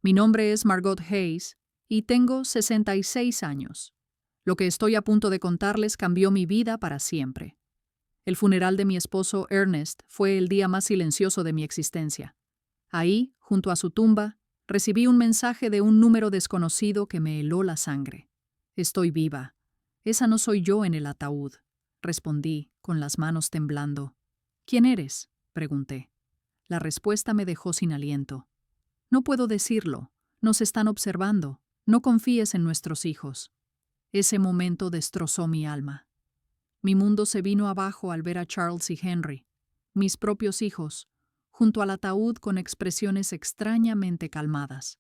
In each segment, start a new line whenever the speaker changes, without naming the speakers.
Mi nombre es Margot Hayes y tengo 66 años. Lo que estoy a punto de contarles cambió mi vida para siempre. El funeral de mi esposo Ernest fue el día más silencioso de mi existencia. Ahí, junto a su tumba, recibí un mensaje de un número desconocido que me heló la sangre. Estoy viva. Esa no soy yo en el ataúd, respondí, con las manos temblando. ¿Quién eres?, pregunté. La respuesta me dejó sin aliento. No puedo decirlo. Nos están observando. No confíes en nuestros hijos. Ese momento destrozó mi alma. Mi mundo se vino abajo al ver a Charles y Henry, mis propios hijos, junto al ataúd con expresiones extrañamente calmadas.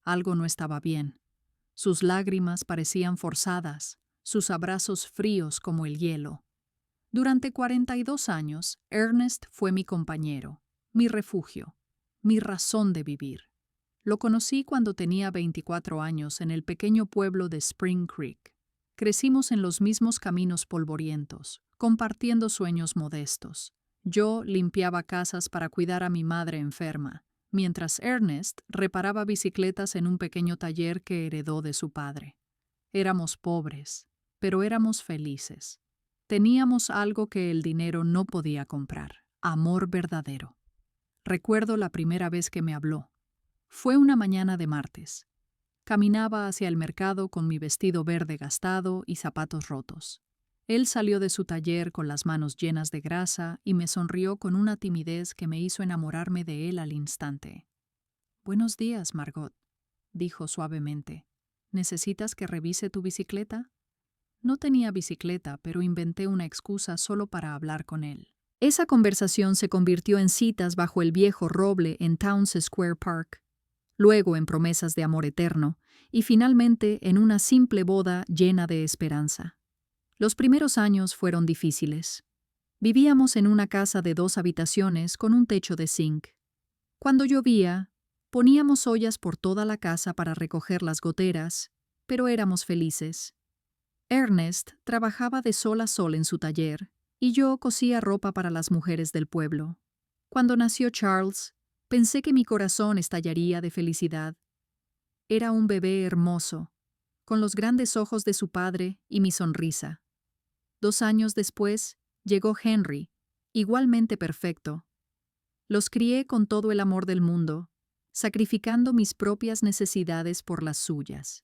Algo no estaba bien. Sus lágrimas parecían forzadas, sus abrazos fríos como el hielo. Durante 42 años, Ernest fue mi compañero, mi refugio, mi razón de vivir. Lo conocí cuando tenía 24 años en el pequeño pueblo de Spring Creek. Crecimos en los mismos caminos polvorientos, compartiendo sueños modestos. Yo limpiaba casas para cuidar a mi madre enferma, mientras Ernest reparaba bicicletas en un pequeño taller que heredó de su padre. Éramos pobres, pero éramos felices. Teníamos algo que el dinero no podía comprar: amor verdadero. Recuerdo la primera vez que me habló. Fue una mañana de martes. Caminaba hacia el mercado con mi vestido verde gastado y zapatos rotos. Él salió de su taller con las manos llenas de grasa y me sonrió con una timidez que me hizo enamorarme de él al instante. «Buenos días, Margot», dijo suavemente. «¿Necesitas que revise tu bicicleta?» No tenía bicicleta, pero inventé una excusa solo para hablar con él. Esa conversación se convirtió en citas bajo el viejo roble en Towns Square Park, luego en promesas de amor eterno, y finalmente en una simple boda llena de esperanza. Los primeros años fueron difíciles. Vivíamos en una casa de 2 habitaciones con un techo de zinc. Cuando llovía, poníamos ollas por toda la casa para recoger las goteras, pero éramos felices. Ernest trabajaba de sol a sol en su taller, y yo cosía ropa para las mujeres del pueblo. Cuando nació Charles, pensé que mi corazón estallaría de felicidad. Era un bebé hermoso, con los grandes ojos de su padre y mi sonrisa. 2 años después, llegó Henry, igualmente perfecto. Los crié con todo el amor del mundo, sacrificando mis propias necesidades por las suyas.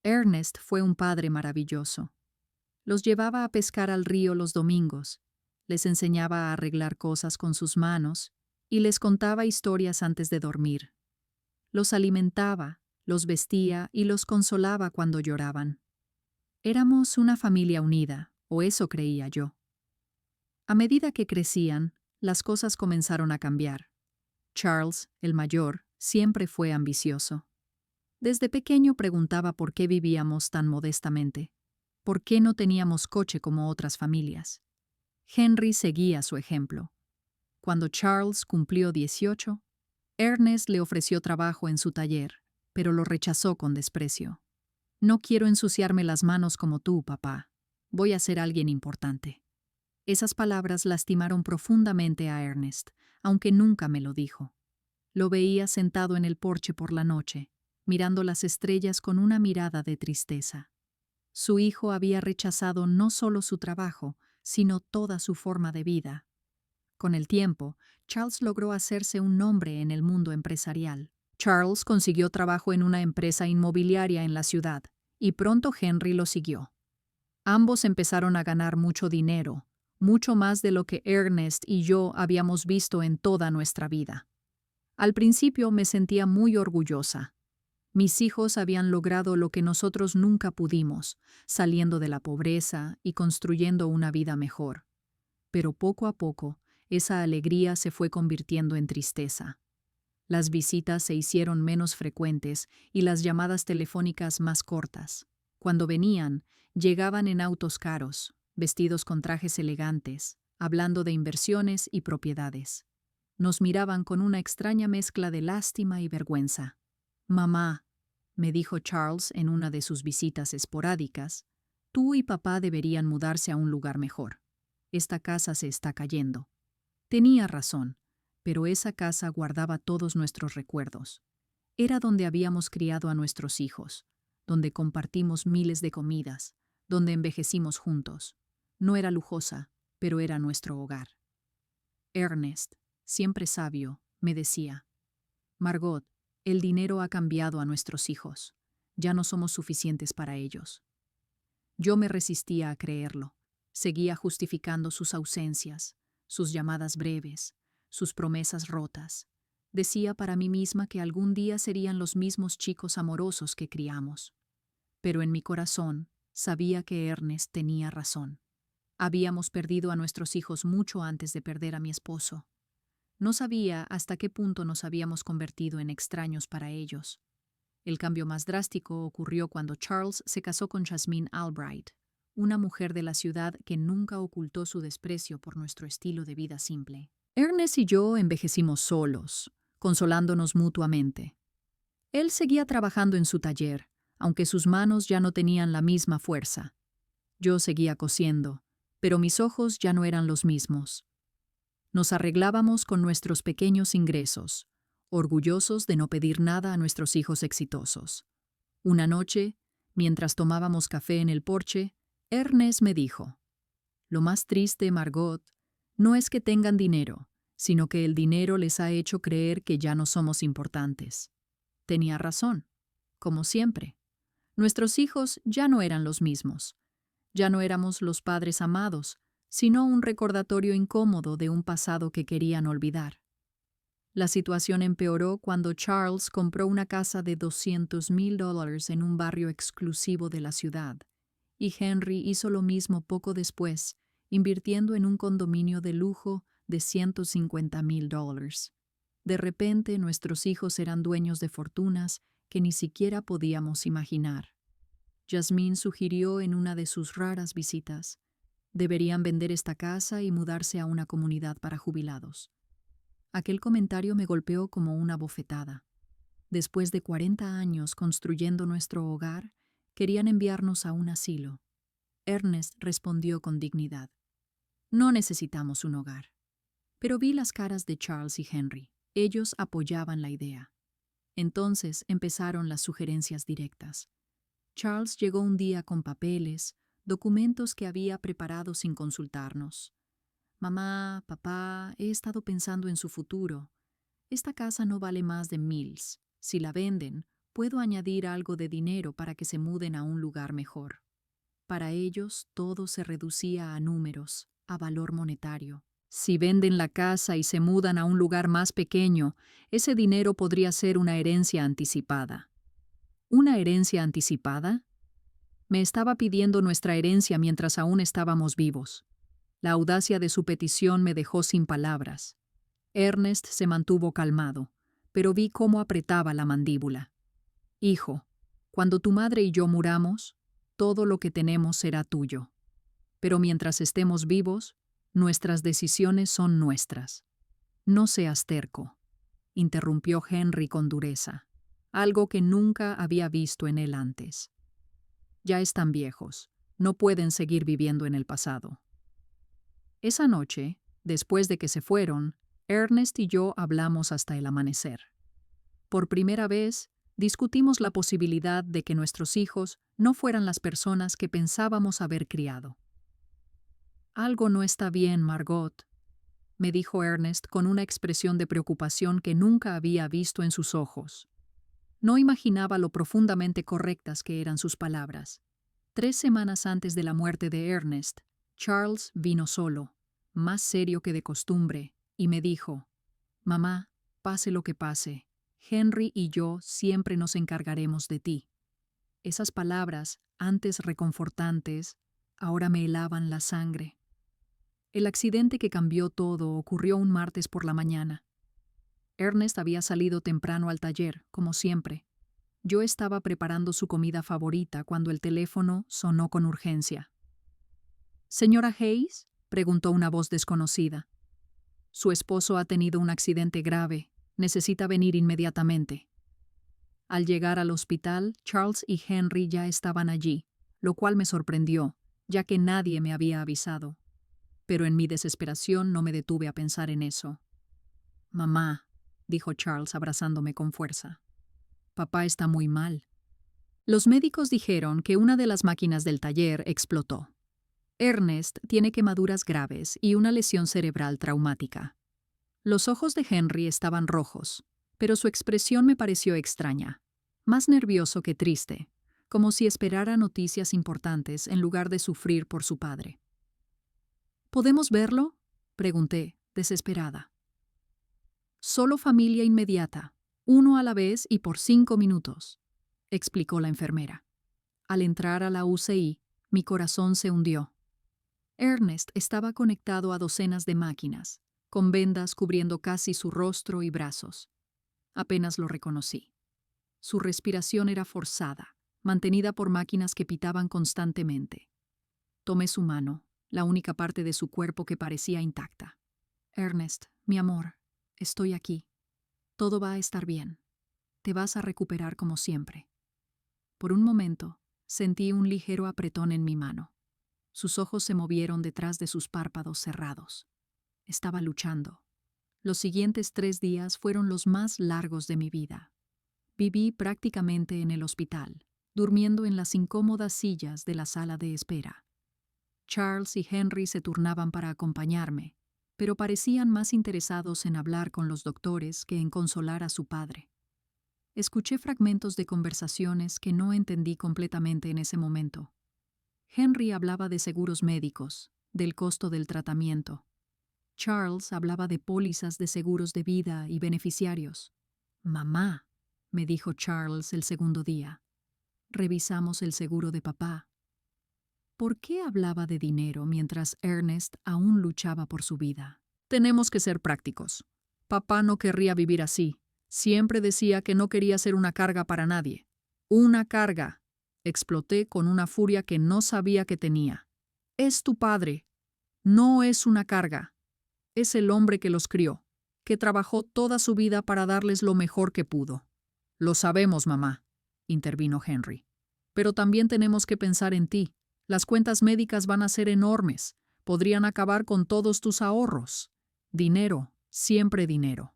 Ernest fue un padre maravilloso. Los llevaba a pescar al río los domingos, les enseñaba a arreglar cosas con sus manos y les contaba historias antes de dormir. Los alimentaba, los vestía y los consolaba cuando lloraban. Éramos una familia unida, o eso creía yo. A medida que crecían, las cosas comenzaron a cambiar. Charles, el mayor, siempre fue ambicioso. Desde pequeño preguntaba por qué vivíamos tan modestamente, por qué no teníamos coche como otras familias. Henry seguía su ejemplo. Cuando Charles cumplió 18, Ernest le ofreció trabajo en su taller, pero lo rechazó con desprecio. «No quiero ensuciarme las manos como tú, papá. Voy a ser alguien importante». Esas palabras lastimaron profundamente a Ernest, aunque nunca me lo dijo. Lo veía sentado en el porche por la noche, mirando las estrellas con una mirada de tristeza. Su hijo había rechazado no solo su trabajo, sino toda su forma de vida. Con el tiempo, Charles logró hacerse un nombre en el mundo empresarial. Charles consiguió trabajo en una empresa inmobiliaria en la ciudad, y pronto Henry lo siguió. Ambos empezaron a ganar mucho dinero, mucho más de lo que Ernest y yo habíamos visto en toda nuestra vida. Al principio me sentía muy orgullosa. Mis hijos habían logrado lo que nosotros nunca pudimos, saliendo de la pobreza y construyendo una vida mejor. Pero poco a poco, esa alegría se fue convirtiendo en tristeza. Las visitas se hicieron menos frecuentes y las llamadas telefónicas más cortas. Cuando venían, llegaban en autos caros, vestidos con trajes elegantes, hablando de inversiones y propiedades. Nos miraban con una extraña mezcla de lástima y vergüenza. «Mamá», me dijo Charles en una de sus visitas esporádicas, «tú y papá deberían mudarse a un lugar mejor. Esta casa se está cayendo». Tenía razón, pero esa casa guardaba todos nuestros recuerdos. Era donde habíamos criado a nuestros hijos, donde compartimos miles de comidas, donde envejecimos juntos. No era lujosa, pero era nuestro hogar. Ernest, siempre sabio, me decía: Margot, el dinero ha cambiado a nuestros hijos. Ya no somos suficientes para ellos. Yo me resistía a creerlo. Seguía justificando sus ausencias, sus llamadas breves, sus promesas rotas. Decía para mí misma que algún día serían los mismos chicos amorosos que criamos. Pero en mi corazón sabía que Ernest tenía razón. Habíamos perdido a nuestros hijos mucho antes de perder a mi esposo. No sabía hasta qué punto nos habíamos convertido en extraños para ellos. El cambio más drástico ocurrió cuando Charles se casó con Jasmine Albright, una mujer de la ciudad que nunca ocultó su desprecio por nuestro estilo de vida simple. Ernest y yo envejecimos solos, consolándonos mutuamente. Él seguía trabajando en su taller, aunque sus manos ya no tenían la misma fuerza. Yo seguía cosiendo, pero mis ojos ya no eran los mismos. Nos arreglábamos con nuestros pequeños ingresos, orgullosos de no pedir nada a nuestros hijos exitosos. Una noche, mientras tomábamos café en el porche, Ernest me dijo: Lo más triste, Margot, no es que tengan dinero, sino que el dinero les ha hecho creer que ya no somos importantes. Tenía razón, como siempre. Nuestros hijos ya no eran los mismos. Ya no éramos los padres amados, sino un recordatorio incómodo de un pasado que querían olvidar. La situación empeoró cuando Charles compró una casa de $200,000 en un barrio exclusivo de la ciudad, y Henry hizo lo mismo poco después, invirtiendo en un condominio de lujo de $150,000. De repente, nuestros hijos eran dueños de fortunas que ni siquiera podíamos imaginar. Jasmine sugirió en una de sus raras visitas: deberían vender esta casa y mudarse a una comunidad para jubilados. Aquel comentario me golpeó como una bofetada. Después de 40 años construyendo nuestro hogar, querían enviarnos a un asilo. Ernest respondió con dignidad: No necesitamos un hogar. Pero vi las caras de Charles y Henry. Ellos apoyaban la idea. Entonces empezaron las sugerencias directas. Charles llegó un día con papeles, documentos que había preparado sin consultarnos. Mamá, papá, he estado pensando en su futuro. Esta casa no vale más de $1,000. Si la venden, puedo añadir algo de dinero para que se muden a un lugar mejor. Para ellos, todo se reducía a números, a valor monetario. Si venden la casa y se mudan a un lugar más pequeño, ese dinero podría ser una herencia anticipada. ¿Una herencia anticipada? Me estaba pidiendo nuestra herencia mientras aún estábamos vivos. La audacia de su petición me dejó sin palabras. Ernest se mantuvo calmado, pero vi cómo apretaba la mandíbula. Hijo, cuando tu madre y yo muramos, todo lo que tenemos será tuyo. Pero mientras estemos vivos, nuestras decisiones son nuestras. No seas terco, interrumpió Henry con dureza, algo que nunca había visto en él antes. Ya están viejos, no pueden seguir viviendo en el pasado. Esa noche, después de que se fueron, Ernest y yo hablamos hasta el amanecer. Por primera vez, discutimos la posibilidad de que nuestros hijos no fueran las personas que pensábamos haber criado. Algo no está bien, Margot, me dijo Ernest con una expresión de preocupación que nunca había visto en sus ojos. No imaginaba lo profundamente correctas que eran sus palabras. 3 semanas antes de la muerte de Ernest, Charles vino solo, más serio que de costumbre, y me dijo: Mamá, pase lo que pase, Henry y yo siempre nos encargaremos de ti. Esas palabras, antes reconfortantes, ahora me helaban la sangre. El accidente que cambió todo ocurrió un martes por la mañana. Ernest había salido temprano al taller, como siempre. Yo estaba preparando su comida favorita cuando el teléfono sonó con urgencia. ¿Señora Hayes?, preguntó una voz desconocida. Su esposo ha tenido un accidente grave. Necesita venir inmediatamente. Al llegar al hospital, Charles y Henry ya estaban allí, lo cual me sorprendió, ya que nadie me había avisado. Pero en mi desesperación no me detuve a pensar en eso. Mamá, dijo Charles abrazándome con fuerza. Papá está muy mal. Los médicos dijeron que una de las máquinas del taller explotó. Ernest tiene quemaduras graves y una lesión cerebral traumática. Los ojos de Henry estaban rojos, pero su expresión me pareció extraña, más nervioso que triste, como si esperara noticias importantes en lugar de sufrir por su padre. ¿Podemos verlo?, pregunté, desesperada. Solo familia inmediata, uno a la vez y por 5 minutos, explicó la enfermera. Al entrar a la UCI, mi corazón se hundió. Ernest estaba conectado a docenas de máquinas, con vendas cubriendo casi su rostro y brazos. Apenas lo reconocí. Su respiración era forzada, mantenida por máquinas que pitaban constantemente. Tomé su mano, la única parte de su cuerpo que parecía intacta. Ernest, mi amor, estoy aquí. Todo va a estar bien. Te vas a recuperar como siempre. Por un momento, sentí un ligero apretón en mi mano. Sus ojos se movieron detrás de sus párpados cerrados. Estaba luchando. Los siguientes 3 días fueron los más largos de mi vida. Viví prácticamente en el hospital, durmiendo en las incómodas sillas de la sala de espera. Charles y Henry se turnaban para acompañarme, pero parecían más interesados en hablar con los doctores que en consolar a su padre. Escuché fragmentos de conversaciones que no entendí completamente en ese momento. Henry hablaba de seguros médicos, del costo del tratamiento. Charles hablaba de pólizas de seguros de vida y beneficiarios. «Mamá», me dijo Charles el segundo día, «revisamos el seguro de papá». ¿Por qué hablaba de dinero mientras Ernest aún luchaba por su vida? Tenemos que ser prácticos. Papá no querría vivir así. Siempre decía que no quería ser una carga para nadie. ¡Una carga! Exploté con una furia que no sabía que tenía. Es tu padre. No es una carga. Es el hombre que los crió, que trabajó toda su vida para darles lo mejor que pudo. Lo sabemos, mamá, intervino Henry. Pero también tenemos que pensar en ti. Las cuentas médicas van a ser enormes. Podrían acabar con todos tus ahorros. Dinero, siempre dinero.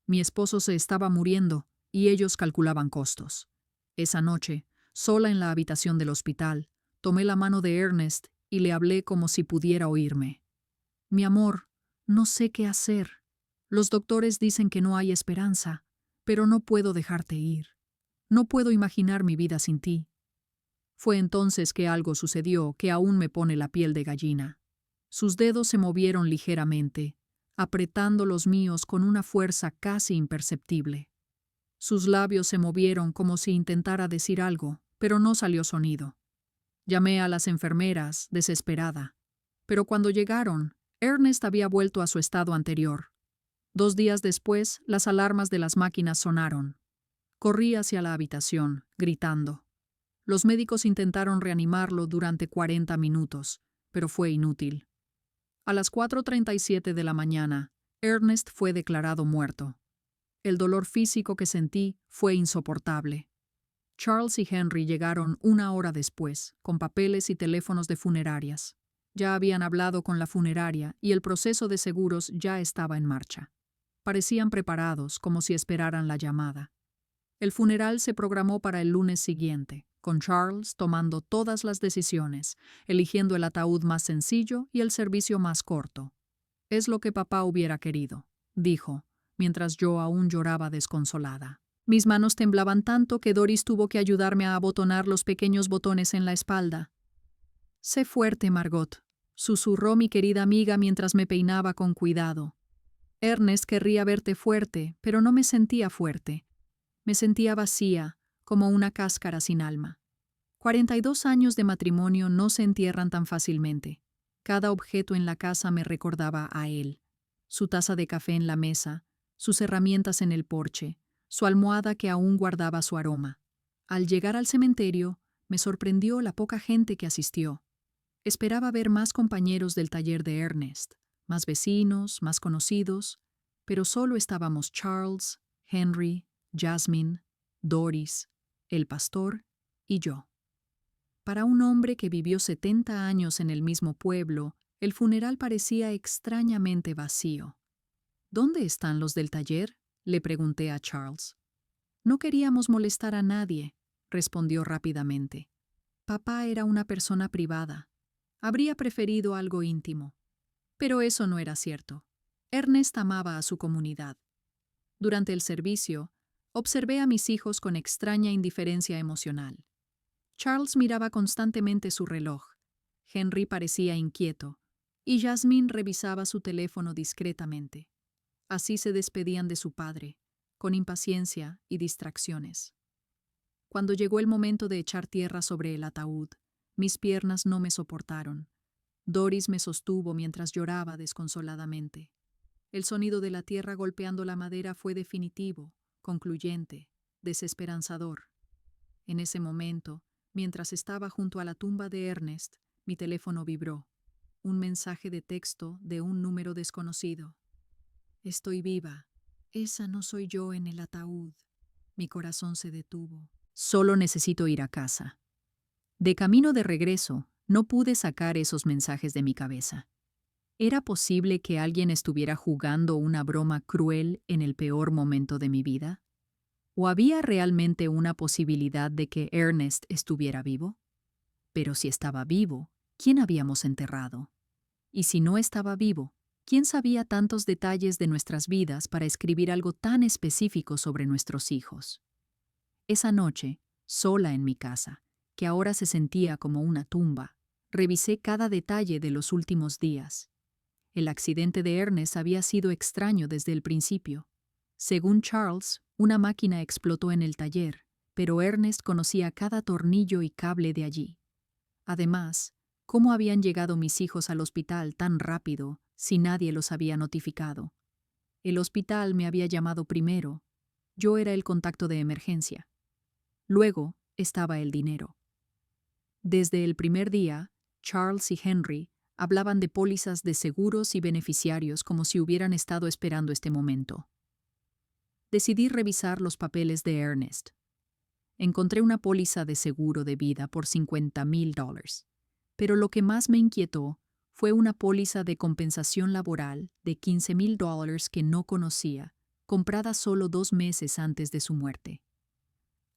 Mi esposo se estaba muriendo y ellos calculaban costos. Esa noche, sola en la habitación del hospital, tomé la mano de Ernest y le hablé como si pudiera oírme. Mi amor, no sé qué hacer. Los doctores dicen que no hay esperanza, pero no puedo dejarte ir. No puedo imaginar mi vida sin ti. Fue entonces que algo sucedió que aún me pone la piel de gallina. Sus dedos se movieron ligeramente, apretando los míos con una fuerza casi imperceptible. Sus labios se movieron como si intentara decir algo, pero no salió sonido. Llamé a las enfermeras, desesperada. Pero cuando llegaron, Ernest había vuelto a su estado anterior. 2 días después, las alarmas de las máquinas sonaron. Corrí hacia la habitación, gritando. Los médicos intentaron reanimarlo durante 40 minutos, pero fue inútil. A las 4:37 de la mañana, Ernest fue declarado muerto. El dolor físico que sentí fue insoportable. Charles y Henry llegaron 1 hora después, con papeles y teléfonos de funerarias. Ya habían hablado con la funeraria y el proceso de seguros ya estaba en marcha. Parecían preparados, como si esperaran la llamada. El funeral se programó para el lunes siguiente, con Charles tomando todas las decisiones, eligiendo el ataúd más sencillo y el servicio más corto. «Es lo que papá hubiera querido», dijo, mientras yo aún lloraba desconsolada. Mis manos temblaban tanto que Doris tuvo que ayudarme a abotonar los pequeños botones en la espalda. «Sé fuerte, Margot», susurró mi querida amiga mientras me peinaba con cuidado. «Ernest querría verte fuerte, pero no me sentía fuerte. Me sentía vacía, como una cáscara sin alma. 42 años de matrimonio no se entierran tan fácilmente. Cada objeto en la casa me recordaba a él. Su taza de café en la mesa, sus herramientas en el porche, su almohada que aún guardaba su aroma. Al llegar al cementerio, me sorprendió la poca gente que asistió. Esperaba ver más compañeros del taller de Ernest, más vecinos, más conocidos, pero solo estábamos Charles, Henry, Jasmine, Doris, el pastor y yo. Para un hombre que vivió 70 años en el mismo pueblo, el funeral parecía extrañamente vacío. «¿Dónde están los del taller?», le pregunté a Charles. No queríamos molestar a nadie, respondió rápidamente. Papá era una persona privada. Habría preferido algo íntimo. Pero eso no era cierto. Ernest amaba a su comunidad. Durante el servicio, observé a mis hijos con extraña indiferencia emocional. Charles miraba constantemente su reloj. Henry parecía inquieto, y Jasmine revisaba su teléfono discretamente. Así se despedían de su padre, con impaciencia y distracciones. Cuando llegó el momento de echar tierra sobre el ataúd, mis piernas no me soportaron. Doris me sostuvo mientras lloraba desconsoladamente. El sonido de la tierra golpeando la madera fue definitivo, concluyente, desesperanzador. En ese momento, mientras estaba junto a la tumba de Ernest, mi teléfono vibró. Un mensaje de texto de un número desconocido. Estoy viva. Esa no soy yo en el ataúd. Mi corazón se detuvo. Solo necesito ir a casa. De camino de regreso, no pude sacar esos mensajes de mi cabeza. ¿Era posible que alguien estuviera jugando una broma cruel en el peor momento de mi vida? ¿O había realmente una posibilidad de que Ernest estuviera vivo? Pero si estaba vivo, ¿quién habíamos enterrado? Y si no estaba vivo, ¿quién sabía tantos detalles de nuestras vidas para escribir algo tan específico sobre nuestros hijos? Esa noche, sola en mi casa, que ahora se sentía como una tumba, revisé cada detalle de los últimos días. El accidente de Ernest había sido extraño desde el principio. Según Charles, una máquina explotó en el taller, pero Ernest conocía cada tornillo y cable de allí. Además, ¿cómo habían llegado mis hijos al hospital tan rápido si nadie los había notificado? El hospital me había llamado primero. Yo era el contacto de emergencia. Luego estaba el dinero. Desde el primer día, Charles y Henry hablaban de pólizas de seguros y beneficiarios como si hubieran estado esperando este momento. Decidí revisar los papeles de Ernest. Encontré una póliza de seguro de vida por $50,000, pero lo que más me inquietó fue una póliza de compensación laboral de $15,000 que no conocía, comprada solo 2 meses antes de su muerte.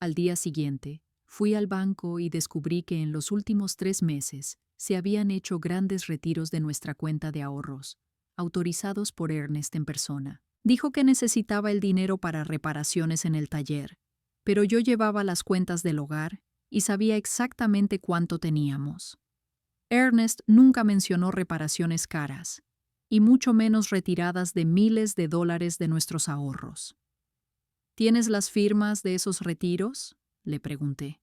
Al día siguiente, fui al banco y descubrí que en los últimos 3 meses se habían hecho grandes retiros de nuestra cuenta de ahorros, autorizados por Ernest en persona. Dijo que necesitaba el dinero para reparaciones en el taller, pero yo llevaba las cuentas del hogar y sabía exactamente cuánto teníamos. Ernest nunca mencionó reparaciones caras, y mucho menos retiradas de miles de dólares de nuestros ahorros. ¿Tienes las firmas de esos retiros?, le pregunté.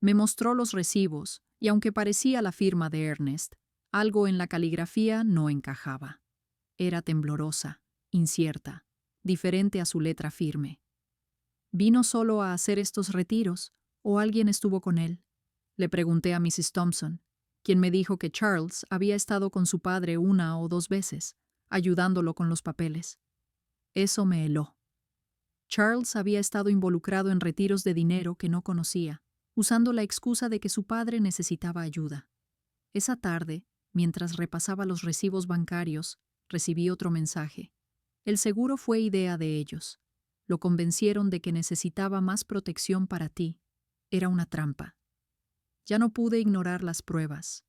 Me mostró los recibos, y aunque parecía la firma de Ernest, algo en la caligrafía no encajaba. Era temblorosa, incierta, diferente a su letra firme. ¿Vino solo a hacer estos retiros, o alguien estuvo con él?, le pregunté a Mrs. Thompson, quien me dijo que Charles había estado con su padre 1 o 2 veces, ayudándolo con los papeles. Eso me heló. Charles había estado involucrado en retiros de dinero que no conocía, usando la excusa de que su padre necesitaba ayuda. Esa tarde, mientras repasaba los recibos bancarios, recibí otro mensaje. El seguro fue idea de ellos. Lo convencieron de que necesitaba más protección para ti. Era una trampa. Ya no pude ignorar las pruebas.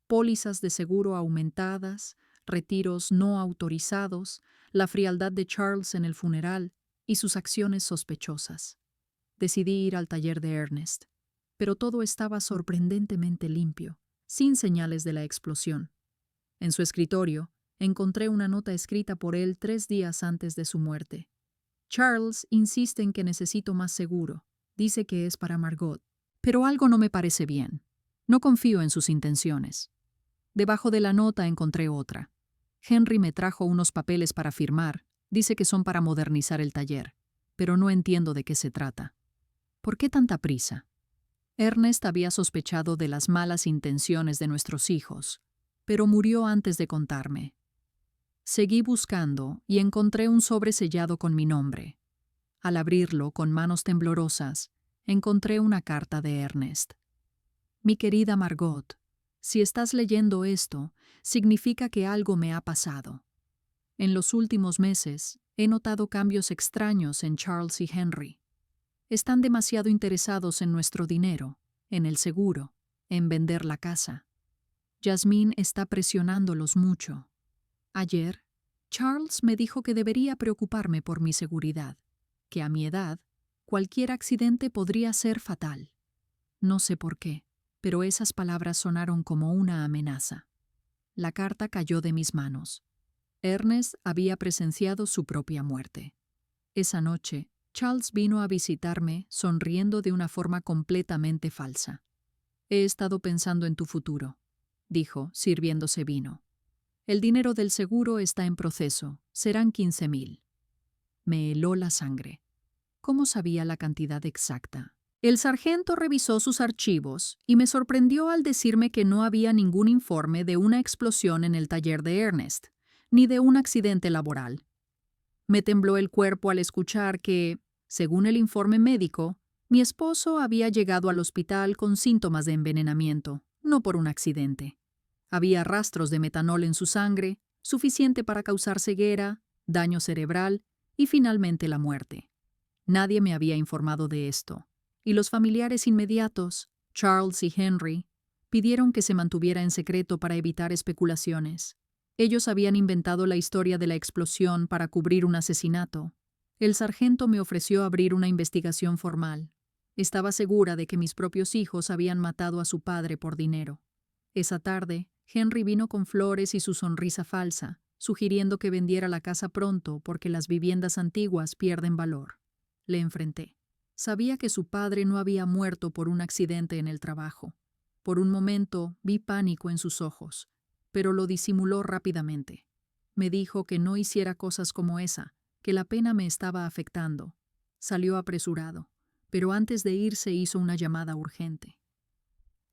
Pólizas de seguro aumentadas, retiros no autorizados, la frialdad de Charles en el funeral y sus acciones sospechosas. Decidí ir al taller de Ernest, pero todo estaba sorprendentemente limpio, sin señales de la explosión. En su escritorio, encontré una nota escrita por él 3 días antes de su muerte. Charles insiste en que necesito más seguro. Dice que es para Margot. Pero algo no me parece bien. No confío en sus intenciones. Debajo de la nota encontré otra. Henry me trajo unos papeles para firmar. Dice que son para modernizar el taller, pero no entiendo de qué se trata. ¿Por qué tanta prisa? Ernest había sospechado de las malas intenciones de nuestros hijos, pero murió antes de contarme. Seguí buscando y encontré un sobre sellado con mi nombre. Al abrirlo con manos temblorosas, encontré una carta de Ernest. Mi querida Margot, si estás leyendo esto, significa que algo me ha pasado. En los últimos meses, he notado cambios extraños en Charles y Henry. Están demasiado interesados en nuestro dinero, en el seguro, en vender la casa. Jasmine está presionándolos mucho. Ayer, Charles me dijo que debería preocuparme por mi seguridad, que a mi edad, cualquier accidente podría ser fatal. No sé por qué, pero esas palabras sonaron como una amenaza. La carta cayó de mis manos. Ernest había presenciado su propia muerte. Esa noche, Charles vino a visitarme sonriendo de una forma completamente falsa. He estado pensando en tu futuro, dijo, sirviéndose vino. El dinero del seguro está en proceso, serán 15,000. Me heló la sangre. ¿Cómo sabía la cantidad exacta? El sargento revisó sus archivos y me sorprendió al decirme que no había ningún informe de una explosión en el taller de Ernest, ni de un accidente laboral. Me tembló el cuerpo al escuchar que, según el informe médico, mi esposo había llegado al hospital con síntomas de envenenamiento, no por un accidente. Había rastros de metanol en su sangre, suficiente para causar ceguera, daño cerebral y finalmente la muerte. Nadie me había informado de esto, y los familiares inmediatos, Charles y Henry, pidieron que se mantuviera en secreto para evitar especulaciones. Ellos habían inventado la historia de la explosión para cubrir un asesinato. El sargento me ofreció abrir una investigación formal. Estaba segura de que mis propios hijos habían matado a su padre por dinero. Esa tarde, Henry vino con flores y su sonrisa falsa, sugiriendo que vendiera la casa pronto porque las viviendas antiguas pierden valor. Le enfrenté. Sabía que su padre no había muerto por un accidente en el trabajo. Por un momento vi pánico en sus ojos, pero lo disimuló rápidamente. Me dijo que no hiciera cosas como esa, que la pena me estaba afectando. Salió apresurado, pero antes de irse hizo una llamada urgente.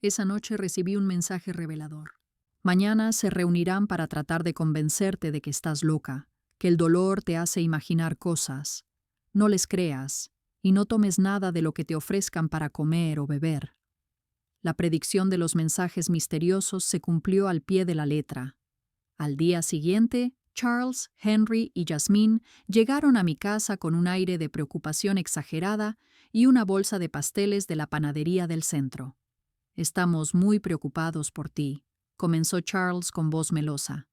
Esa noche recibí un mensaje revelador. Mañana se reunirán para tratar de convencerte de que estás loca, que el dolor te hace imaginar cosas. No les creas y no tomes nada de lo que te ofrezcan para comer o beber. La predicción de los mensajes misteriosos se cumplió al pie de la letra. Al día siguiente, Charles, Henry y Jasmine llegaron a mi casa con un aire de preocupación exagerada y una bolsa de pasteles de la panadería del centro. «Estamos muy preocupados por ti», comenzó Charles con voz melosa.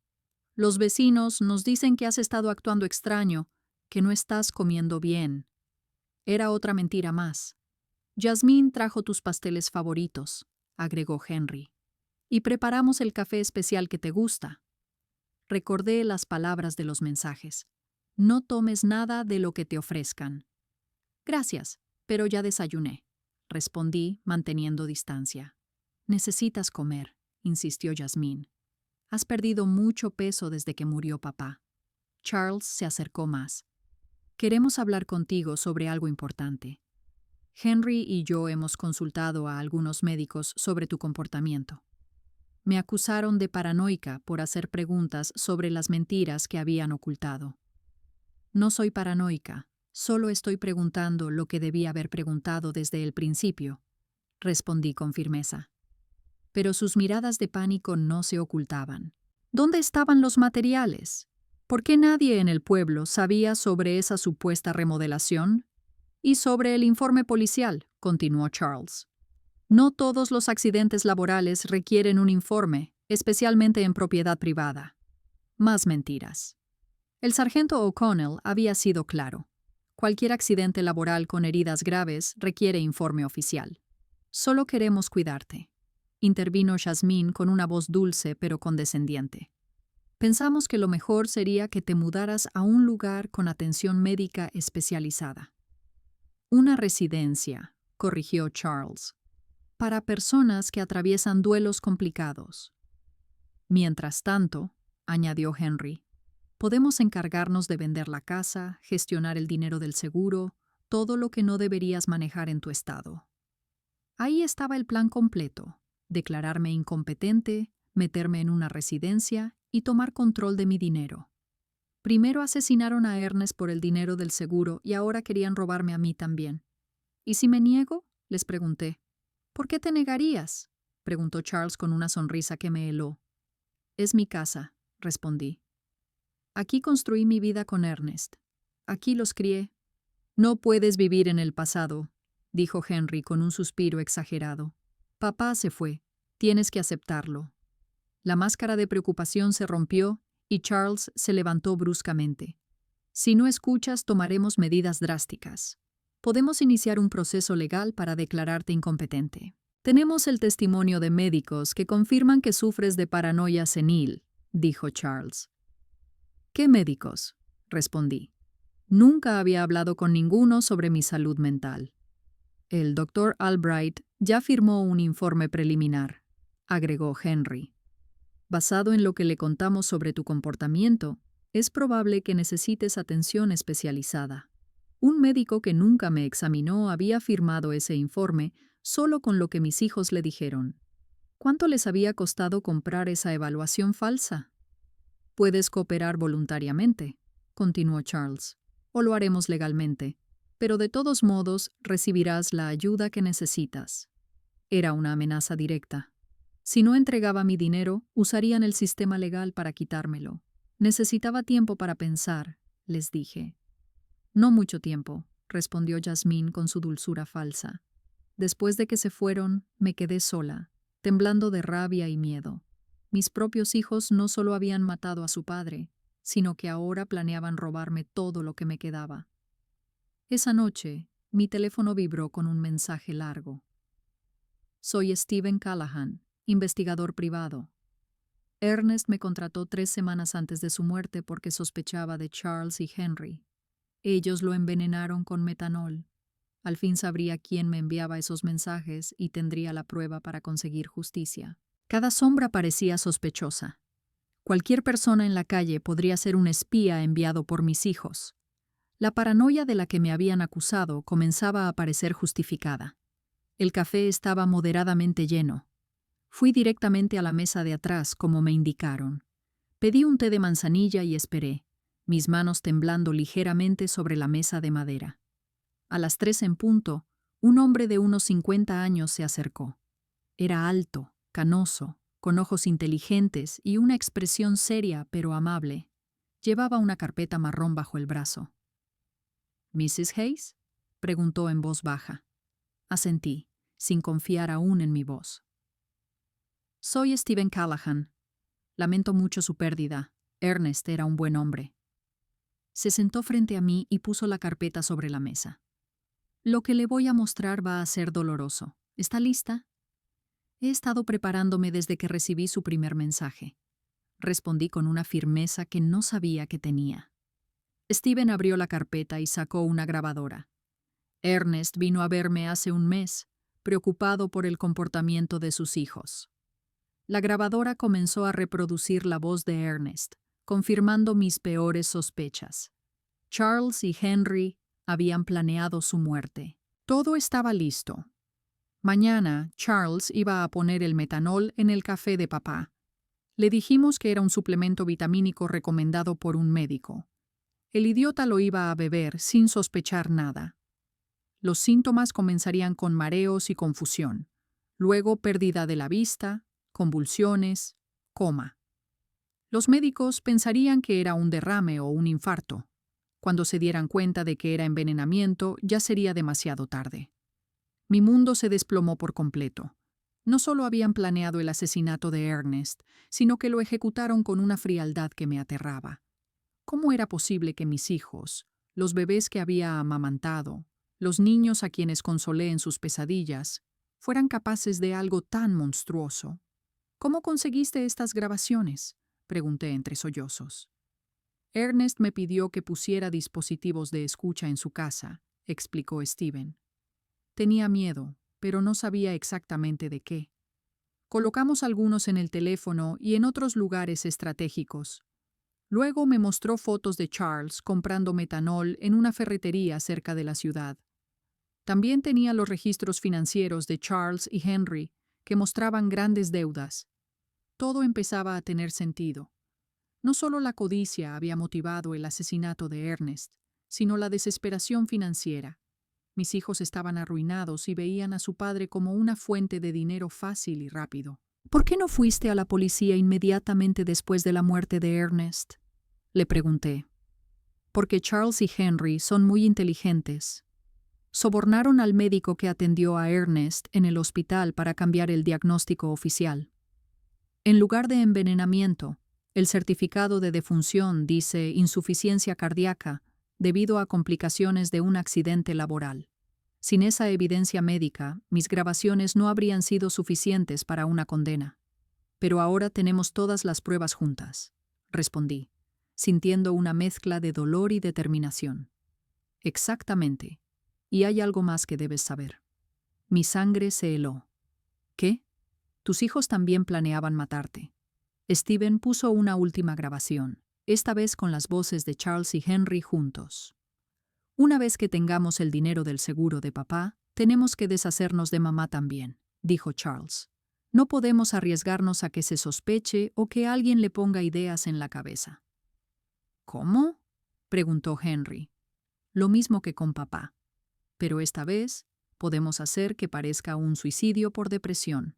«Los vecinos nos dicen que has estado actuando extraño, que no estás comiendo bien». Era otra mentira más. «Jasmine trajo tus pasteles favoritos», agregó Henry. «Y preparamos el café especial que te gusta». Recordé las palabras de los mensajes. «No tomes nada de lo que te ofrezcan». «Gracias, pero ya desayuné», respondí, manteniendo distancia. «Necesitas comer», insistió Jasmine. «Has perdido mucho peso desde que murió papá». Charles se acercó más. «Queremos hablar contigo sobre algo importante. Henry y yo hemos consultado a algunos médicos sobre tu comportamiento. Me acusaron de paranoica por hacer preguntas sobre las mentiras que habían ocultado. No soy paranoica, solo estoy preguntando lo que debía haber preguntado desde el principio», respondí con firmeza. Pero sus miradas de pánico no se ocultaban. ¿Dónde estaban los materiales? ¿Por qué nadie en el pueblo sabía sobre esa supuesta remodelación? Y sobre el informe policial, continuó Charles. No todos los accidentes laborales requieren un informe, especialmente en propiedad privada. Más mentiras. El sargento O'Connell había sido claro. Cualquier accidente laboral con heridas graves requiere informe oficial. Solo queremos cuidarte, intervino Jasmine con una voz dulce pero condescendiente. Pensamos que lo mejor sería que te mudaras a un lugar con atención médica especializada. Una residencia, corrigió Charles, para personas que atraviesan duelos complicados. Mientras tanto, añadió Henry, podemos encargarnos de vender la casa, gestionar el dinero del seguro, todo lo que no deberías manejar en tu estado. Ahí estaba el plan completo: declararme incompetente, meterme en una residencia y tomar control de mi dinero. Primero asesinaron a Ernest por el dinero del seguro y ahora querían robarme a mí también. ¿Y si me niego?, les pregunté. ¿Por qué te negarías?, preguntó Charles con una sonrisa que me heló. Es mi casa, respondí. Aquí construí mi vida con Ernest. Aquí los crié. No puedes vivir en el pasado, dijo Henry con un suspiro exagerado. Papá se fue. Tienes que aceptarlo. La máscara de preocupación se rompió y Charles se levantó bruscamente. Si no escuchas, tomaremos medidas drásticas. Podemos iniciar un proceso legal para declararte incompetente. Tenemos el testimonio de médicos que confirman que sufres de paranoia senil, dijo Charles. ¿Qué médicos?, respondí. Nunca había hablado con ninguno sobre mi salud mental. El doctor Albright ya firmó un informe preliminar, agregó Henry. Basado en lo que le contamos sobre tu comportamiento, es probable que necesites atención especializada. Un médico que nunca me examinó había firmado ese informe solo con lo que mis hijos le dijeron. ¿Cuánto les había costado comprar esa evaluación falsa? Puedes cooperar voluntariamente, continuó Charles, o lo haremos legalmente, pero de todos modos recibirás la ayuda que necesitas. Era una amenaza directa. Si no entregaba mi dinero, usarían el sistema legal para quitármelo. Necesitaba tiempo para pensar, les dije. No mucho tiempo, respondió Jasmine con su dulzura falsa. Después de que se fueron, me quedé sola, temblando de rabia y miedo. Mis propios hijos no solo habían matado a su padre, sino que ahora planeaban robarme todo lo que me quedaba. Esa noche, mi teléfono vibró con un mensaje largo. Soy Stephen Callahan, investigador privado. Ernest me contrató 3 semanas antes de su muerte porque sospechaba de Charles y Henry. Ellos lo envenenaron con metanol. Al fin sabría quién me enviaba esos mensajes y tendría la prueba para conseguir justicia. Cada sombra parecía sospechosa. Cualquier persona en la calle podría ser un espía enviado por mis hijos. La paranoia de la que me habían acusado comenzaba a parecer justificada. El café estaba moderadamente lleno. Fui directamente a la mesa de atrás, como me indicaron. Pedí un té de manzanilla y esperé, mis manos temblando ligeramente sobre la mesa de madera. A las 3 en punto, un hombre de unos 50 años se acercó. Era alto, canoso, con ojos inteligentes y una expresión seria pero amable. Llevaba una carpeta marrón bajo el brazo. ¿Mrs. Hayes?, preguntó en voz baja. Asentí, sin confiar aún en mi voz. Soy Stephen Callahan. Lamento mucho su pérdida. Ernest era un buen hombre. Se sentó frente a mí y puso la carpeta sobre la mesa. Lo que le voy a mostrar va a ser doloroso. ¿Está lista? He estado preparándome desde que recibí su primer mensaje. Respondí con una firmeza que no sabía que tenía. Stephen abrió la carpeta y sacó una grabadora. Ernest vino a verme hace un mes, preocupado por el comportamiento de sus hijos. La grabadora comenzó a reproducir la voz de Ernest, confirmando mis peores sospechas. Charles y Henry habían planeado su muerte. Todo estaba listo. Mañana, Charles iba a poner el metanol en el café de papá. Le dijimos que era un suplemento vitamínico recomendado por un médico. El idiota lo iba a beber sin sospechar nada. Los síntomas comenzarían con mareos y confusión, luego pérdida de la vista, convulsiones, coma. Los médicos pensarían que era un derrame o un infarto. Cuando se dieran cuenta de que era envenenamiento, ya sería demasiado tarde. Mi mundo se desplomó por completo. No solo habían planeado el asesinato de Ernest, sino que lo ejecutaron con una frialdad que me aterraba. ¿Cómo era posible que mis hijos, los bebés que había amamantado, los niños a quienes consolé en sus pesadillas, fueran capaces de algo tan monstruoso? ¿Cómo conseguiste estas grabaciones?, pregunté entre sollozos. Ernest me pidió que pusiera dispositivos de escucha en su casa, explicó Stephen. Tenía miedo, pero no sabía exactamente de qué. Colocamos algunos en el teléfono y en otros lugares estratégicos. Luego me mostró fotos de Charles comprando metanol en una ferretería cerca de la ciudad. También tenía los registros financieros de Charles y Henry, que mostraban grandes deudas. Todo empezaba a tener sentido. No solo la codicia había motivado el asesinato de Ernest, sino la desesperación financiera. Mis hijos estaban arruinados y veían a su padre como una fuente de dinero fácil y rápido. ¿Por qué no fuiste a la policía inmediatamente después de la muerte de Ernest?, le pregunté. porque Charles y Henry son muy inteligentes. Sobornaron al médico que atendió a Ernest en el hospital para cambiar el diagnóstico oficial. En lugar de envenenamiento, el certificado de defunción dice insuficiencia cardíaca debido a complicaciones de un accidente laboral. Sin esa evidencia médica, mis grabaciones no habrían sido suficientes para una condena. Pero ahora tenemos todas las pruebas juntas, respondí, sintiendo una mezcla de dolor y determinación. Exactamente. Y hay algo más que debes saber. Mi sangre se heló. ¿Qué? Tus hijos también planeaban matarte. Steven puso una última grabación, esta vez con las voces de Charles y Henry juntos. Una vez que tengamos el dinero del seguro de papá, tenemos que deshacernos de mamá también, dijo Charles. No podemos arriesgarnos a que se sospeche o que alguien le ponga ideas en la cabeza. ¿Cómo? Preguntó Henry. Lo mismo que con papá. Pero esta vez podemos hacer que parezca un suicidio por depresión.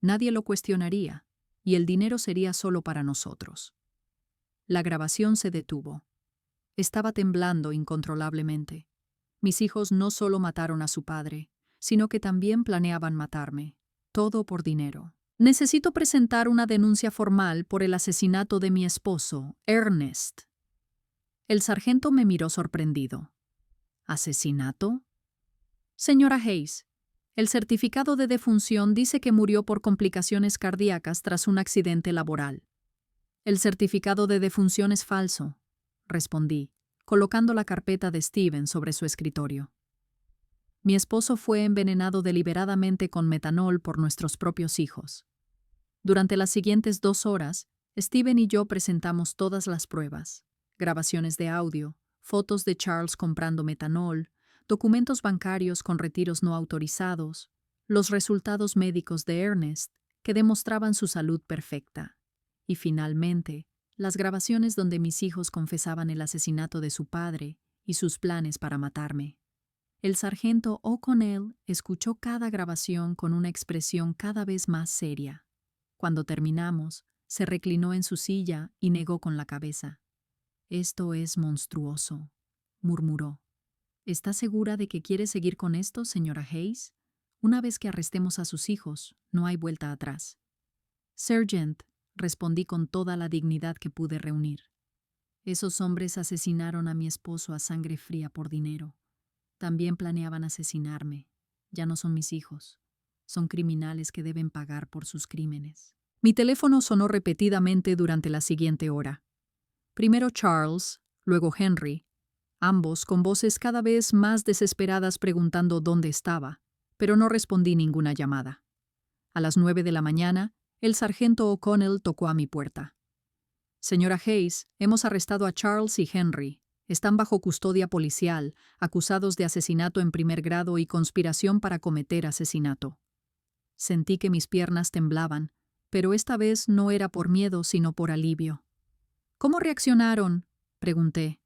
Nadie lo cuestionaría, y el dinero sería solo para nosotros. La grabación se detuvo. Estaba temblando incontrolablemente. Mis hijos no solo mataron a su padre, sino que también planeaban matarme. Todo por dinero. Necesito presentar una denuncia formal por el asesinato de mi esposo, Ernest. El sargento me miró sorprendido. ¿Asesinato? Señora Hayes, el certificado de defunción dice que murió por complicaciones cardíacas tras un accidente laboral. El certificado de defunción es falso, respondí, colocando la carpeta de Steven sobre su escritorio. Mi esposo fue envenenado deliberadamente con metanol por nuestros propios hijos. Durante las siguientes 2 horas, Steven y yo presentamos todas las pruebas, grabaciones de audio, fotos de Charles comprando metanol, documentos bancarios con retiros no autorizados, los resultados médicos de Ernest, que demostraban su salud perfecta, y finalmente, las grabaciones donde mis hijos confesaban el asesinato de su padre y sus planes para matarme. El sargento O'Connell escuchó cada grabación con una expresión cada vez más seria. Cuando terminamos, se reclinó en su silla y negó con la cabeza. «Esto es monstruoso», murmuró. ¿Está segura de que quiere seguir con esto, señora Hayes? Una vez que arrestemos a sus hijos, no hay vuelta atrás. Sergeant, respondí con toda la dignidad que pude reunir. Esos hombres asesinaron a mi esposo a sangre fría por dinero. También planeaban asesinarme. Ya no son mis hijos. Son criminales que deben pagar por sus crímenes. Mi teléfono sonó repetidamente durante la siguiente hora. Primero Charles, luego Henry, ambos con voces cada vez más desesperadas preguntando dónde estaba, pero no respondí ninguna llamada. A las 9 de la mañana, el sargento O'Connell tocó a mi puerta. Señora Hayes, hemos arrestado a Charles y Henry. Están bajo custodia policial, acusados de asesinato en primer grado y conspiración para cometer asesinato. Sentí que mis piernas temblaban, pero esta vez no era por miedo, sino por alivio. ¿Cómo reaccionaron?, pregunté.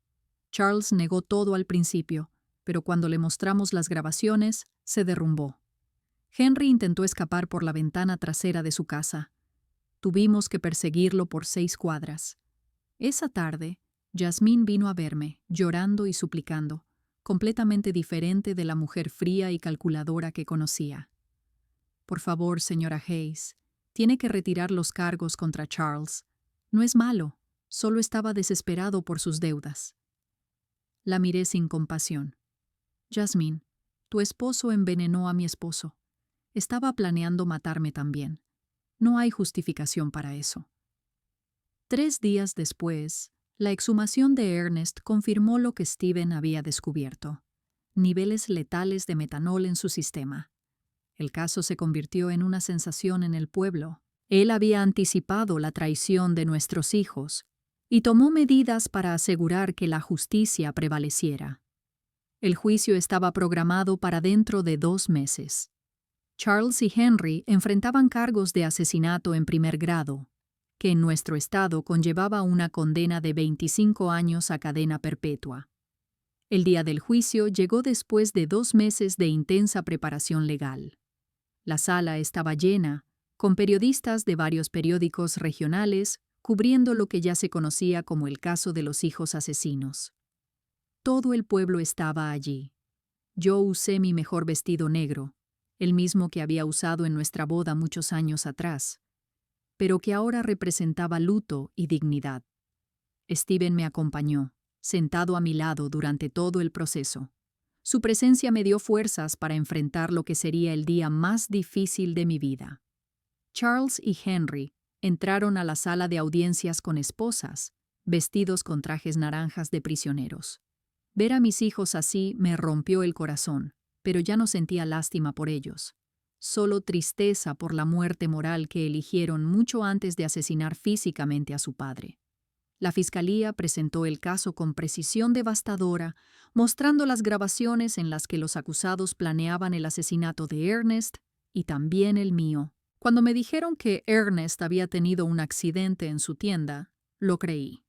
Charles negó todo al principio, pero cuando le mostramos las grabaciones, se derrumbó. Henry intentó escapar por la ventana trasera de su casa. Tuvimos que perseguirlo por 6 cuadras. Esa tarde, Jasmine vino a verme, llorando y suplicando, completamente diferente de la mujer fría y calculadora que conocía. Por favor, señora Hayes, tiene que retirar los cargos contra Charles. No es malo, solo estaba desesperado por sus deudas. La miré sin compasión. Jasmine, tu esposo envenenó a mi esposo. Estaba planeando matarme también. No hay justificación para eso. 3 días después, la exhumación de Ernest confirmó lo que Steven había descubierto: niveles letales de metanol en su sistema. El caso se convirtió en una sensación en el pueblo. Él había anticipado la traición de nuestros hijos y tomó medidas para asegurar que la justicia prevaleciera. El juicio estaba programado para dentro de 2 meses. Charles y Henry enfrentaban cargos de asesinato en primer grado, que en nuestro estado conllevaba una condena de 25 años a cadena perpetua. El día del juicio llegó después de 2 meses de intensa preparación legal. La sala estaba llena, con periodistas de varios periódicos regionales cubriendo lo que ya se conocía como el caso de los hijos asesinos. Todo el pueblo estaba allí. Yo usé mi mejor vestido negro, el mismo que había usado en nuestra boda muchos años atrás, pero que ahora representaba luto y dignidad. Steven me acompañó, sentado a mi lado durante todo el proceso. Su presencia me dio fuerzas para enfrentar lo que sería el día más difícil de mi vida. Charles y Henry entraron a la sala de audiencias con esposas, vestidos con trajes naranjas de prisioneros. Ver a mis hijos así me rompió el corazón, pero ya no sentía lástima por ellos. Solo tristeza por la muerte moral que eligieron mucho antes de asesinar físicamente a su padre. La fiscalía presentó el caso con precisión devastadora, mostrando las grabaciones en las que los acusados planeaban el asesinato de Ernest y también el mío. Cuando me dijeron que Ernest había tenido un accidente en su tienda, lo creí.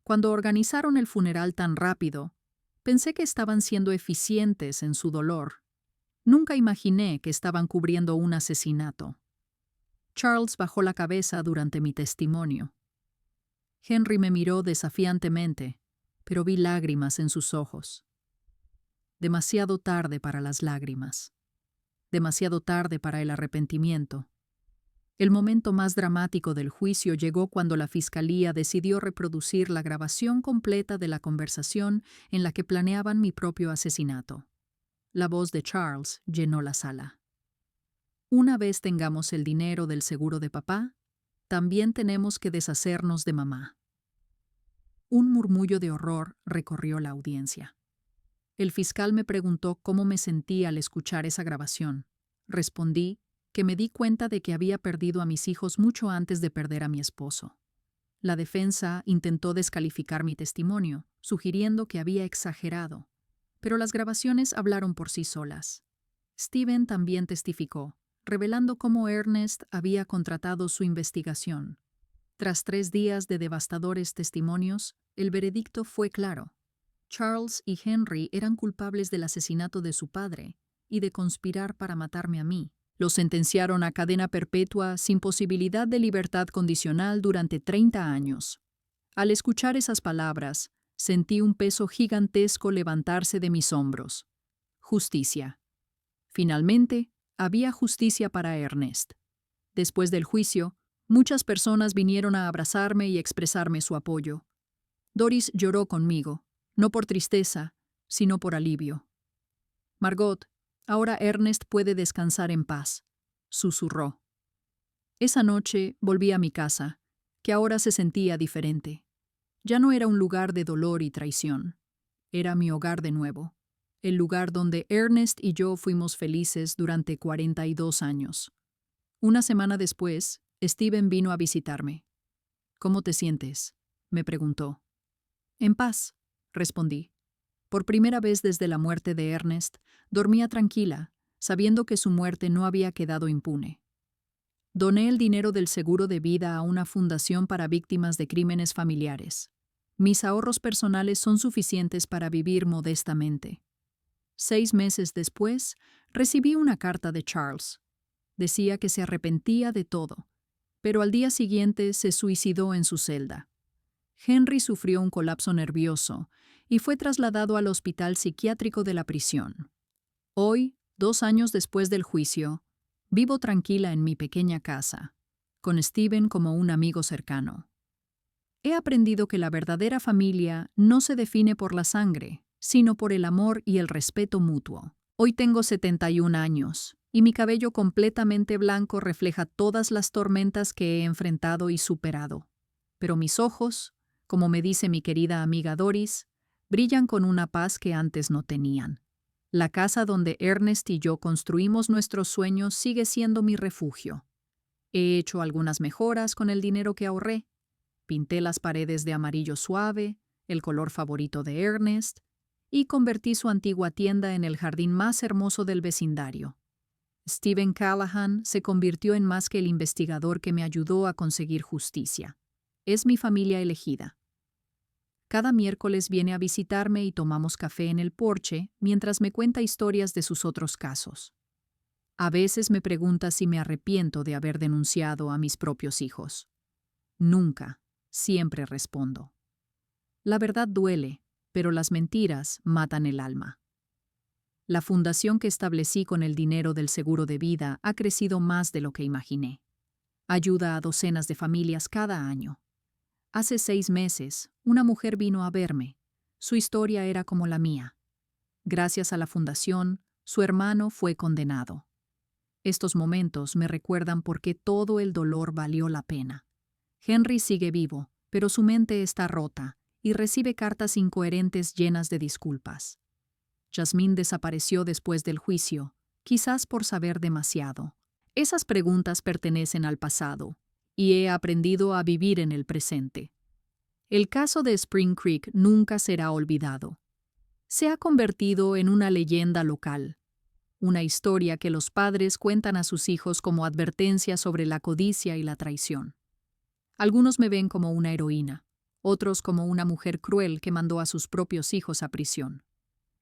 Cuando organizaron el funeral tan rápido, pensé que estaban siendo eficientes en su dolor. Nunca imaginé que estaban cubriendo un asesinato. Charles bajó la cabeza durante mi testimonio. Henry me miró desafiantemente, pero vi lágrimas en sus ojos. Demasiado tarde para las lágrimas. Demasiado tarde para el arrepentimiento. El momento más dramático del juicio llegó cuando la fiscalía decidió reproducir la grabación completa de la conversación en la que planeaban mi propio asesinato. La voz de Charles llenó la sala. Una vez tengamos el dinero del seguro de papá, también tenemos que deshacernos de mamá. Un murmullo de horror recorrió la audiencia. El fiscal me preguntó cómo me sentía al escuchar esa grabación. Respondí que me di cuenta de que había perdido a mis hijos mucho antes de perder a mi esposo. La defensa intentó descalificar mi testimonio, sugiriendo que había exagerado, pero las grabaciones hablaron por sí solas. Steven también testificó, revelando cómo Ernest había contratado su investigación. Tras 3 días de devastadores testimonios, el veredicto fue claro. Charles y Henry eran culpables del asesinato de su padre y de conspirar para matarme a mí. Los sentenciaron a cadena perpetua sin posibilidad de libertad condicional durante 30 años. Al escuchar esas palabras, sentí un peso gigantesco levantarse de mis hombros. Justicia. Finalmente, había justicia para Ernest. Después del juicio, muchas personas vinieron a abrazarme y expresarme su apoyo. Doris lloró conmigo, no por tristeza, sino por alivio. Margot, ahora Ernest puede descansar en paz, susurró. Esa noche volví a mi casa, que ahora se sentía diferente. Ya no era un lugar de dolor y traición. Era mi hogar de nuevo, el lugar donde Ernest y yo fuimos felices durante 42 años. Una semana después, Steven vino a visitarme. ¿Cómo te sientes?, me preguntó. En paz, respondí. Por primera vez desde la muerte de Ernest, dormía tranquila, sabiendo que su muerte no había quedado impune. Doné el dinero del seguro de vida a una fundación para víctimas de crímenes familiares. Mis ahorros personales son suficientes para vivir modestamente. 6 meses después, recibí una carta de Charles. Decía que se arrepentía de todo, pero al día siguiente se suicidó en su celda. Henry sufrió un colapso nervioso y fue trasladado al hospital psiquiátrico de la prisión. Hoy, 2 años después del juicio, vivo tranquila en mi pequeña casa, con Steven como un amigo cercano. He aprendido que la verdadera familia no se define por la sangre, sino por el amor y el respeto mutuo. Hoy tengo 71 años, y mi cabello completamente blanco refleja todas las tormentas que he enfrentado y superado. Pero mis ojos, como me dice mi querida amiga Doris, brillan con una paz que antes no tenían. La casa donde Ernest y yo construimos nuestros sueños sigue siendo mi refugio. He hecho algunas mejoras con el dinero que ahorré. Pinté las paredes de amarillo suave, el color favorito de Ernest, y convertí su antigua tienda en el jardín más hermoso del vecindario. Steven Callahan se convirtió en más que el investigador que me ayudó a conseguir justicia. Es mi familia elegida. Cada miércoles viene a visitarme y tomamos café en el porche mientras me cuenta historias de sus otros casos. A veces me pregunta si me arrepiento de haber denunciado a mis propios hijos. Nunca, siempre respondo. La verdad duele, pero las mentiras matan el alma. La fundación que establecí con el dinero del seguro de vida ha crecido más de lo que imaginé. Ayuda a docenas de familias cada año. Hace 6 meses, una mujer vino a verme. Su historia era como la mía. Gracias a la fundación, su hermano fue condenado. Estos momentos me recuerdan por qué todo el dolor valió la pena. Henry sigue vivo, pero su mente está rota y recibe cartas incoherentes llenas de disculpas. Jasmine desapareció después del juicio, quizás por saber demasiado. Esas preguntas pertenecen al pasado, y he aprendido a vivir en el presente. El caso de Spring Creek nunca será olvidado. Se ha convertido en una leyenda local, una historia que los padres cuentan a sus hijos como advertencia sobre la codicia y la traición. Algunos me ven como una heroína, otros como una mujer cruel que mandó a sus propios hijos a prisión.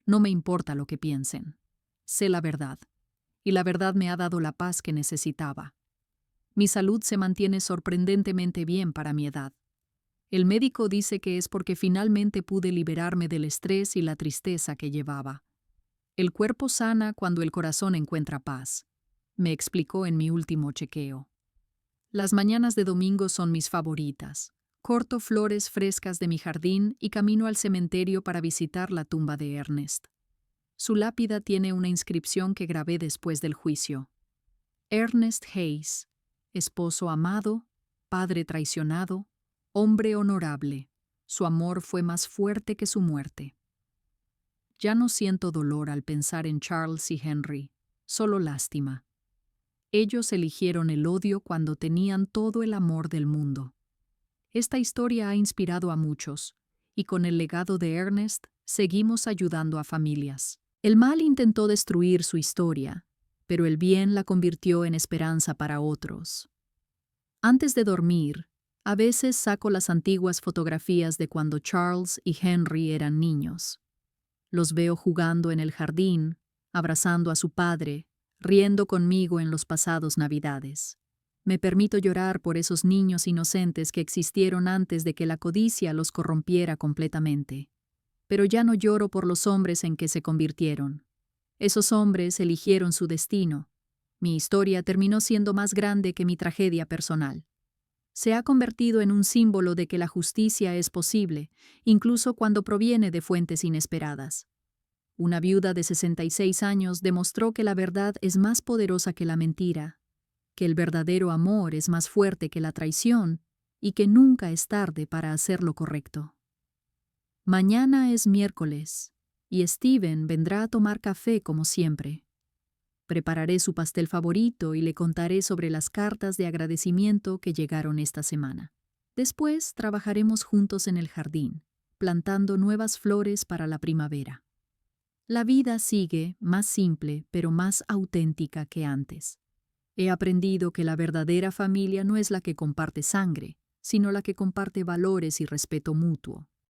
No me importa lo que piensen. Sé la verdad, y la verdad me ha dado la paz que necesitaba. Mi salud se mantiene sorprendentemente bien para mi edad. El médico dice que es porque finalmente pude liberarme del estrés y la tristeza que llevaba. El cuerpo sana cuando el corazón encuentra paz, me explicó en mi último chequeo. Las mañanas de domingo son mis favoritas. Corto flores frescas de mi jardín y camino al cementerio para visitar la tumba de Ernest. Su lápida tiene una inscripción que grabé después del juicio. Ernest Hayes, esposo amado, padre traicionado, hombre honorable. Su amor fue más fuerte que su muerte. Ya no siento dolor al pensar en Charles y Henry, solo lástima. Ellos eligieron el odio cuando tenían todo el amor del mundo. Esta historia ha inspirado a muchos, y con el legado de Ernest seguimos ayudando a familias. El mal intentó destruir su historia, pero el bien la convirtió en esperanza para otros. Antes de dormir, a veces saco las antiguas fotografías de cuando Charles y Henry eran niños. Los veo jugando en el jardín, abrazando a su padre, riendo conmigo en los pasados Navidades. Me permito llorar por esos niños inocentes que existieron antes de que la codicia los corrompiera completamente. Pero ya no lloro por los hombres en que se convirtieron. Esos hombres eligieron su destino. Mi historia terminó siendo más grande que mi tragedia personal. Se ha convertido en un símbolo de que la justicia es posible, incluso cuando proviene de fuentes inesperadas. Una viuda de 66 años demostró que la verdad es más poderosa que la mentira, que el verdadero amor es más fuerte que la traición y que nunca es tarde para hacer lo correcto. Mañana es miércoles y Steven vendrá a tomar café como siempre. Prepararé su pastel favorito y le contaré sobre las cartas de agradecimiento que llegaron esta semana. Después trabajaremos juntos en el jardín, plantando nuevas flores para la primavera. La vida sigue más simple pero más auténtica que antes. He aprendido que la verdadera familia no es la que comparte sangre, sino la que comparte valores y respeto mutuo.